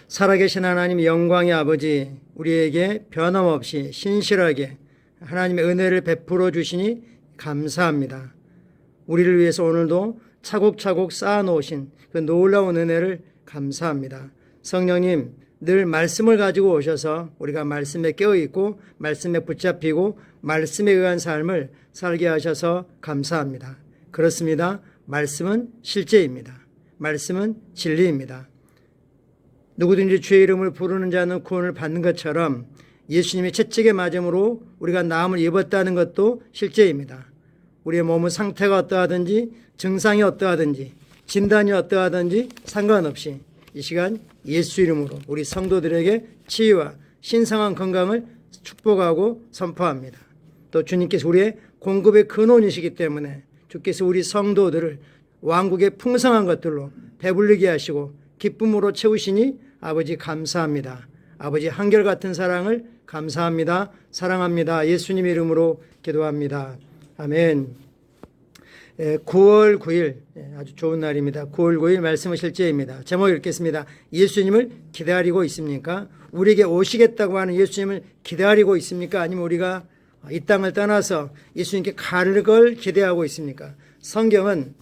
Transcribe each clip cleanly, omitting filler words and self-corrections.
살아계신 하나님 영광의 아버지, 우리에게 변함없이 신실하게 하나님의 은혜를 베풀어 주시니 감사합니다. 우리를 위해서 오늘도 차곡차곡 쌓아놓으신 그 놀라운 은혜를 감사합니다. 성령님, 늘 말씀을 가지고 오셔서 우리가 말씀에 깨어있고 말씀에 붙잡히고 말씀에 의한 삶을 살게 하셔서 감사합니다. 그렇습니다. 말씀은 실제입니다. 말씀은 진리입니다. 누구든지 주의 이름을 부르는 자는 구원을 받는 것처럼 예수님이 채찍에 맞음으로 우리가 나음을 입었다는 것도 실제입니다. 우리의 몸의 상태가 어떠하든지 증상이 어떠하든지 진단이 어떠하든지 상관없이 이 시간 예수 이름으로 우리 성도들에게 치유와 신성한 건강을 축복하고 선포합니다. 또 주님께서 우리의 공급의 근원이시기 때문에 주께서 우리 성도들을 왕국의 풍성한 것들로 배불리게 하시고 기쁨으로 채우시니 아버지 감사합니다. 아버지 한결같은 사랑을 감사합니다. 사랑합니다. 예수님 이름으로 기도합니다. 아멘. 9월 9일 아주 좋은 날입니다. 9월 9일 말씀은 실제입니다. 제목 읽겠습니다. 예수님을 기다리고 있습니까? 우리에게 오시겠다고 하는 예수님을 기다리고 있습니까? 아니면 우리가 이 땅을 떠나서 예수님께 갈 걸 기대하고 있습니까? 성경은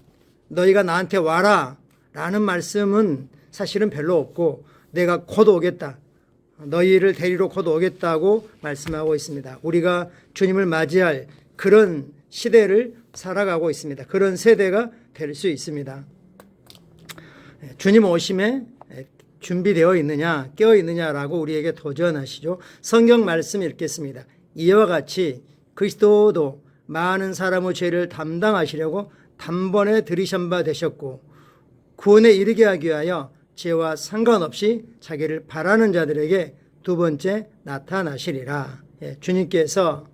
너희가 나한테 와라 라는 말씀은 사실은 별로 없고 내가 곧 오겠다, 너희를 데리러 곧 오겠다고 말씀하고 있습니다. 우리가 주님을 맞이할 그런 시대를 살아가고 있습니다. 그런 세대가 될 수 있습니다. 주님 오심에 준비되어 있느냐, 깨어 있느냐라고 우리에게 도전하시죠. 성경 말씀 읽겠습니다. 이와 같이 그리스도도 많은 사람의 죄를 담당하시려고 단번에 들이신 바 되셨고 구원에 이르게 하기 위하여 죄와 상관없이 자기를 바라는 자들에게 두 번째 나타나시리라. 주님께서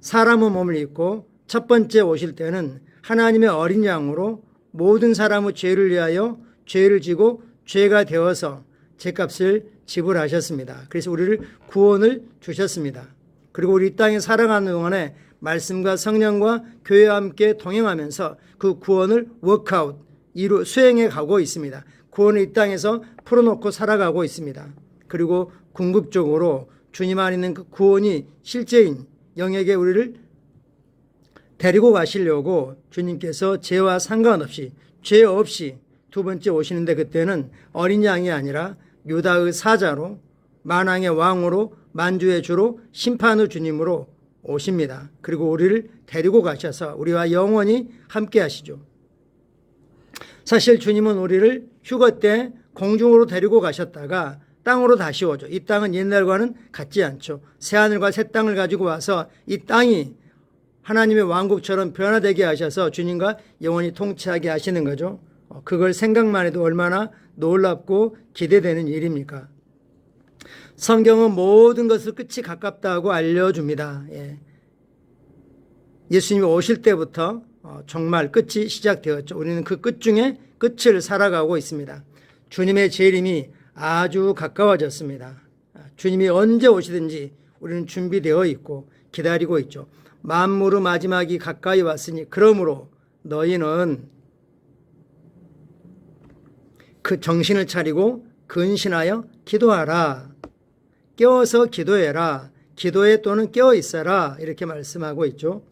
사람의 몸을 입고 첫 번째 오실 때는 하나님의 어린 양으로 모든 사람의 죄를 위하여 죄를 지고 죄가 되어서 죄값을 지불하셨습니다. 그래서 우리를 구원을 주셨습니다. 그리고 우리 땅에 살아가는 동안에 말씀과 성령과 교회와 함께 동행하면서 그 구원을 워크아웃, 수행해 가고 있습니다. 구원을 이 땅에서 풀어놓고 살아가고 있습니다. 그리고 궁극적으로 주님 안에 있는 그 구원이 실제인 영역에 우리를 데리고 가시려고 주님께서 죄와 상관없이 죄 없이 두 번째 오시는데 그때는 어린 양이 아니라 유다의 사자로 만왕의 왕으로 만주의 주로 심판의 주님으로 오십니다. 그리고 우리를 데리고 가셔서 우리와 영원히 함께 하시죠. 사실 주님은 우리를 휴거 때 공중으로 데리고 가셨다가 땅으로 다시 오죠. 이 땅은 옛날과는 같지 않죠. 새하늘과 새 땅을 가지고 와서 이 땅이 하나님의 왕국처럼 변화되게 하셔서 주님과 영원히 통치하게 하시는 거죠. 그걸 생각만 해도 얼마나 놀랍고 기대되는 일입니까? 성경은 모든 것을 끝이 가깝다고 알려줍니다. 예수님이 오실 때부터 정말 끝이 시작되었죠. 우리는 그 끝 중에 끝을 살아가고 있습니다. 주님의 재림이 아주 가까워졌습니다. 주님이 언제 오시든지 우리는 준비되어 있고 기다리고 있죠. 만물의 마지막이 가까이 왔으니 그러므로 너희는 그 정신을 차리고 근신하여 기도하라. 깨어서 기도해라. 기도해 또는 깨어 있어라. 이렇게 말씀하고 있죠.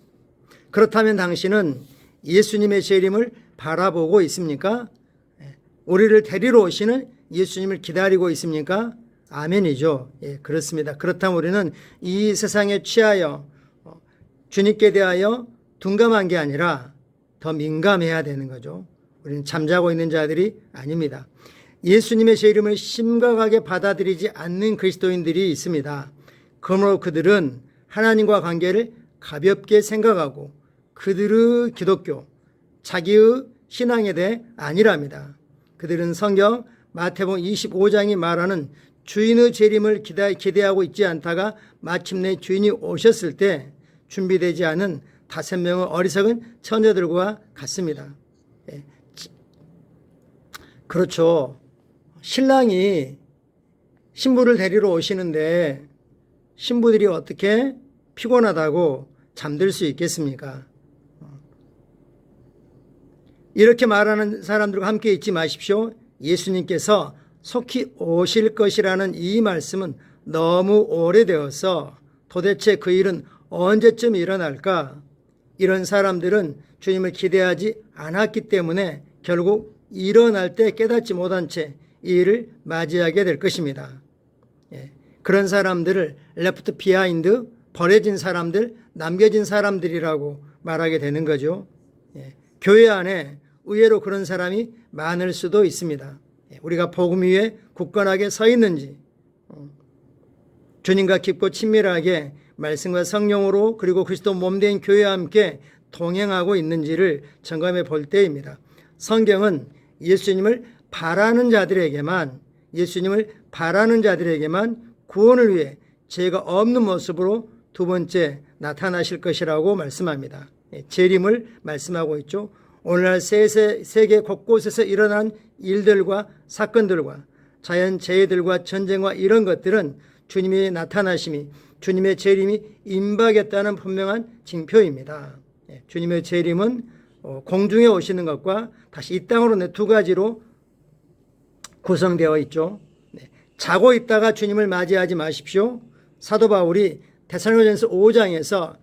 그렇다면 당신은 예수님의 재림을 바라보고 있습니까? 우리를 데리러 오시는 예수님을 기다리고 있습니까? 아멘이죠. 그렇습니다. 그렇다면 우리는 이 세상에 취하여 주님께 대하여 둔감한 게 아니라 더 민감해야 되는 거죠. 우리는 잠자고 있는 자들이 아닙니다. 예수님의 재림을 심각하게 받아들이지 않는 그리스도인들이 있습니다. 그러므로 그들은 하나님과 관계를 가볍게 생각하고 그들의 기독교, 자기의 신앙에 대해 아니랍니다. 그들은 성경 마태복음 25장이 말하는 주인의 재림을 기대하고 있지 않다가 마침내 주인이 오셨을 때 준비되지 않은 5명의 어리석은 처녀들과 같습니다. 그렇죠. 신랑이 신부를 데리러 오시는데 신부들이 어떻게 피곤하다고 잠들 수 있겠습니까? 이렇게 말하는 사람들과 함께 있지 마십시오. 예수님께서 속히 오실 것이라는 이 말씀은 너무 오래되어서 도대체 그 일은 언제쯤 일어날까? 이런 사람들은 주님을 기대하지 않았기 때문에 결국 일어날 때 깨닫지 못한 채 이 일을 맞이하게 될 것입니다. 그런 사람들을 left behind, 버려진 사람들, 남겨진 사람들이라고 말하게 되는 거죠. 교회 안에 의외로 그런 사람이 많을 수도 있습니다. 우리가 복음 위에 굳건하게 서 있는지, 주님과 깊고 친밀하게 말씀과 성령으로 그리고 그리스도 몸된 교회와 함께 동행하고 있는지를 점검해 볼 때입니다. 성경은 예수님을 바라는 자들에게만 구원을 위해 죄가 없는 모습으로 두 번째 나타나실 것이라고 말씀합니다. 재림을 말씀하고 있죠. 오늘날 세계 곳곳에서 일어난 일들과 사건들과 자연재해들과 전쟁과 이런 것들은 주님의 나타나심이, 주님의 재림이 임박했다는 분명한 징표입니다. 주님의 재림은 공중에 오시는 것과 다시 이 땅으로 두 가지로 구성되어 있죠. 자고 있다가 주님을 맞이하지 마십시오. 사도 바울이 데살로니가전서 5장에서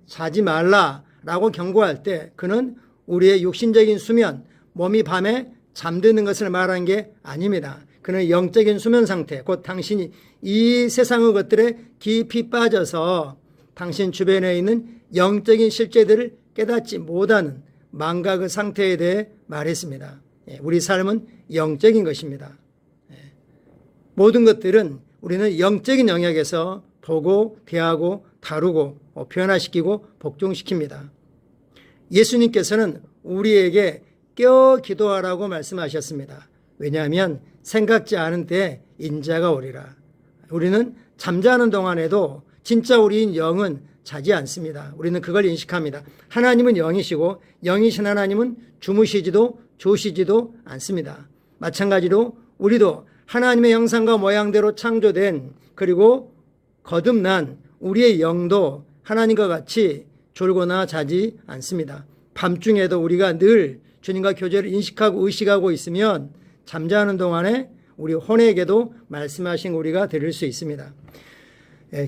자지 말라라고 경고할 때 그는 우리의 육신적인 수면, 몸이 밤에 잠드는 것을 말한 게 아닙니다. 그는 영적인 수면 상태, 곧 당신이 이 세상의 것들에 깊이 빠져서 당신 주변에 있는 영적인 실제들을 깨닫지 못하는 망각의 상태에 대해 말했습니다. 우리 삶은 영적인 것입니다. 모든 것들은 우리는 영적인 영역에서 보고, 대하고, 다루고, 변화시키고, 복종시킵니다. 예수님께서는 우리에게 깨어 기도하라고 말씀하셨습니다. 왜냐하면 생각지 않은 때에 인자가 오리라. 우리는 잠자는 동안에도 진짜 우리인 영은 자지 않습니다. 우리는 그걸 인식합니다. 하나님은 영이시고 영이신 하나님은 주무시지도 조시지도 않습니다. 마찬가지로 우리도 하나님의 형상과 모양대로 창조된 그리고 거듭난 우리의 영도 하나님과 같이 졸거나 자지 않습니다. 밤중에도 우리가 늘 주님과 교제를 인식하고 의식하고 있으면 잠자는 동안에 우리 혼에게도 말씀하신 우리가 들을 수 있습니다.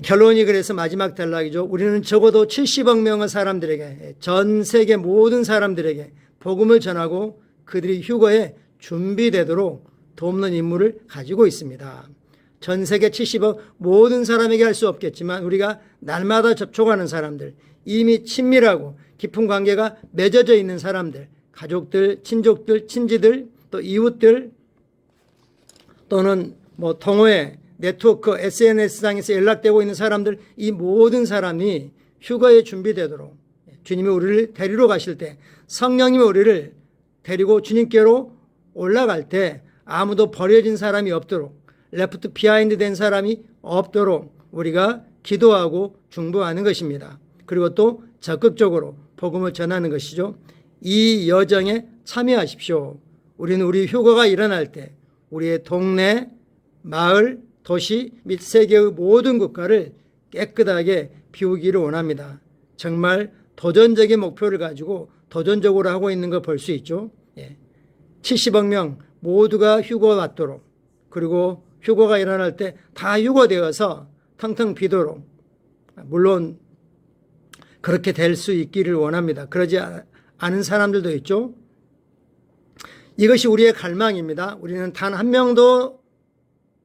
결론이 그래서 마지막 단락이죠. 우리는 적어도 70억 명의 사람들에게, 전 세계 모든 사람들에게 복음을 전하고 그들이 휴거에 준비되도록 돕는 임무를 가지고 있습니다. 전 세계 70억 모든 사람에게 할 수 없겠지만 우리가 날마다 접촉하는 사람들, 이미 친밀하고 깊은 관계가 맺어져 있는 사람들, 가족들, 친족들, 친지들, 또 이웃들, 또는 동호회, 네트워크, SNS상에서 연락되고 있는 사람들, 이 모든 사람이 휴거에 준비되도록 주님이 우리를 데리러 가실 때, 성령님이 우리를 데리고 주님께로 올라갈 때 아무도 버려진 사람이 없도록, 레프트 비하인드 된 사람이 없도록 우리가 기도하고 중보하는 것입니다. 그리고 또 적극적으로 복음을 전하는 것이죠. 이 여정에 참여하십시오. 우리는 우리 휴거가 일어날 때 우리의 동네, 마을, 도시 및 세계의 모든 국가를 깨끗하게 비우기를 원합니다. 정말 도전적인 목표를 가지고 도전적으로 하고 있는 걸 볼 수 있죠. 70억 명 모두가 휴거 왔도록, 그리고 휴거가 일어날 때 다 휴거되어서 텅텅 비도록, 물론 그렇게 될 수 있기를 원합니다. 그러지 않은 사람들도 있죠. 이것이 우리의 갈망입니다. 우리는 단 한 명도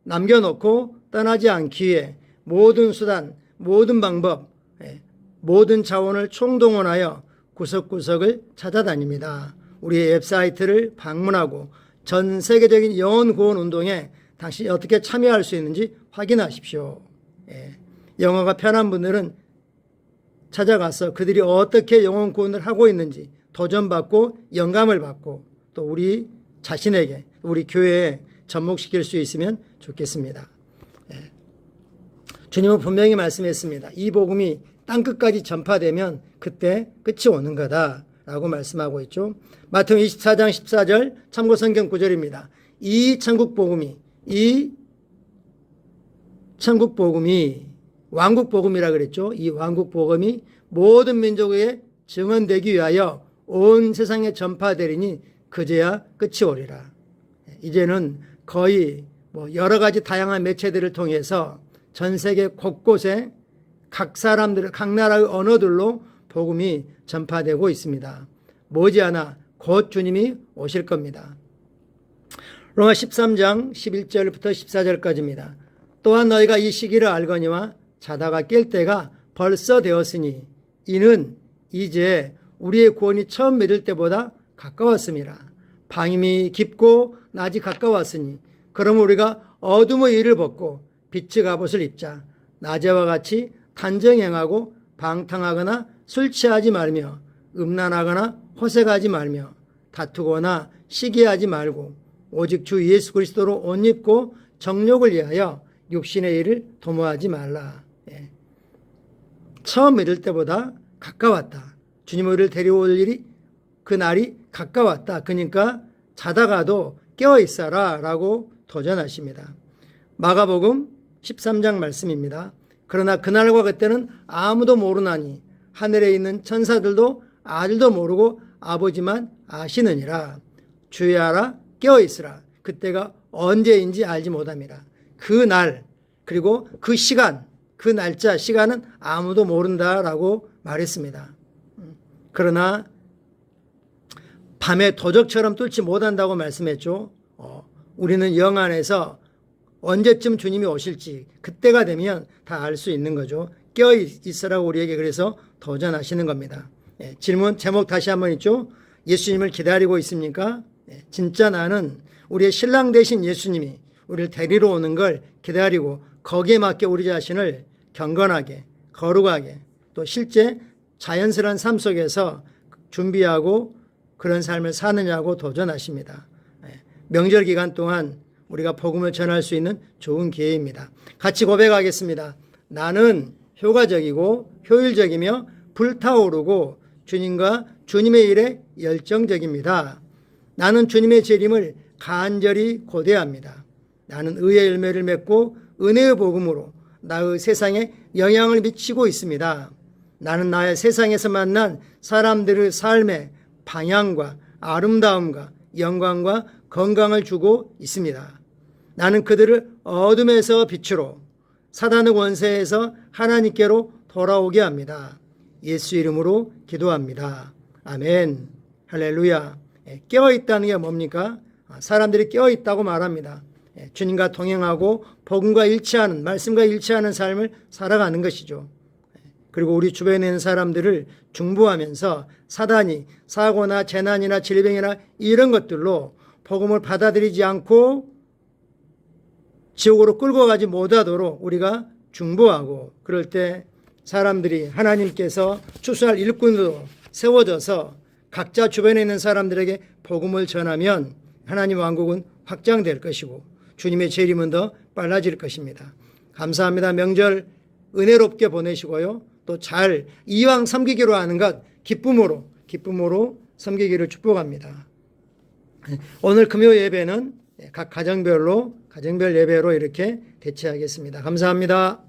남겨놓고 떠나지 않기 위해 모든 수단, 모든 방법, 모든 자원을 총동원하여 구석구석을 찾아다닙니다. 우리의 웹사이트를 방문하고 전 세계적인 영혼 구원 운동에 당신이 어떻게 참여할 수 있는지 확인하십시오. 영어가 편한 분들은 찾아가서 그들이 어떻게 영혼 구원을 하고 있는지 도전받고 영감을 받고 또 우리 자신에게, 우리 교회에 접목시킬 수 있으면 좋겠습니다. 주님은 분명히 말씀했습니다. 이 복음이 땅끝까지 전파되면 그때 끝이 오는 거다라고 말씀하고 있죠. 마태복음 24장 14절 참고 성경 구절입니다. 이 천국 복음이 왕국 복음이라 그랬죠. 이 왕국 복음이 모든 민족에 증언되기 위하여 온 세상에 전파되리니 그제야 끝이 오리라. 이제는 거의 여러 가지 다양한 매체들을 통해서 전 세계 곳곳에 각 사람들, 각 나라의 언어들로 복음이 전파되고 있습니다. 머지않아 곧 주님이 오실 겁니다. 로마 13장 11절부터 14절까지입니다. 또한 너희가 이 시기를 알거니와 자다가 깰 때가 벌써 되었으니 이는 이제 우리의 구원이 처음 믿을 때보다 가까웠습니다. 방임이 깊고 낮이 가까웠으니 그러면 우리가 어둠의 일을 벗고 빛의 갑옷을 입자. 낮에와 같이 단정행하고 방탕하거나 술 취하지 말며 음란하거나 호색하지 말며 다투거나 시기하지 말고 오직 주 예수 그리스도로 옷 입고 정욕을 위하여 육신의 일을 도모하지 말라. 예. 처음 믿을 때보다 가까웠다. 주님 우리를 데려올 일이 그 날이 가까웠다. 그러니까 자다가도 깨어있어라 라고 도전하십니다. 마가복음 13장 말씀입니다. 그러나 그날과 그때는 아무도 모르나니 하늘에 있는 천사들도 아들도 모르고 아버지만 아시느니라. 주의하라 깨어있으라. 그때가 언제인지 알지 못함이라. 그 날 그리고 그 시간 그 날짜 시간은 아무도 모른다라고 말했습니다. 그러나 밤에 도적처럼 뚫지 못한다고 말씀했죠. 우리는 영 안에서 언제쯤 주님이 오실지 그때가 되면 다 알 수 있는 거죠. 깨어있으라고 우리에게 그래서 도전하시는 겁니다. 질문 제목 다시 한번 있죠. 예수님을 기다리고 있습니까? 진짜 나는 우리의 신랑 되신 예수님이 우리를 데리러 오는 걸 기다리고 거기에 맞게 우리 자신을 경건하게 거룩하게 또 실제 자연스러운 삶 속에서 준비하고 그런 삶을 사느냐고 도전하십니다. 명절 기간 동안 우리가 복음을 전할 수 있는 좋은 기회입니다. 같이 고백하겠습니다. 나는 효과적이고 효율적이며 불타오르고 주님과 주님의 일에 열정적입니다. 나는 주님의 재림을 간절히 고대합니다. 나는 의의 열매를 맺고 은혜의 복음으로 나의 세상에 영향을 미치고 있습니다. 나는 나의 세상에서 만난 사람들의 삶에 방향과 아름다움과 영광과 건강을 주고 있습니다. 나는 그들을 어둠에서 빛으로 사단의 권세에서 하나님께로 돌아오게 합니다. 예수 이름으로 기도합니다. 아멘. 할렐루야. 깨어있다는 게 뭡니까? 사람들이 깨어있다고 말합니다. 주님과 동행하고 복음과 일치하는 말씀과 일치하는 삶을 살아가는 것이죠. 그리고 우리 주변에 있는 사람들을 중보하면서 사단이 사고나 재난이나 질병이나 이런 것들로 복음을 받아들이지 않고 지옥으로 끌고 가지 못하도록 우리가 중보하고 그럴 때 사람들이 하나님께서 추수할 일꾼으로 세워져서 각자 주변에 있는 사람들에게 복음을 전하면 하나님 왕국은 확장될 것이고 주님의 재림은 더 빨라질 것입니다. 감사합니다. 명절 은혜롭게 보내시고요. 또 잘 이왕 섬기기로 하는 것 기쁨으로 섬기기를 축복합니다. 오늘 금요 예배는 각 가정별 예배로 이렇게 대체하겠습니다. 감사합니다.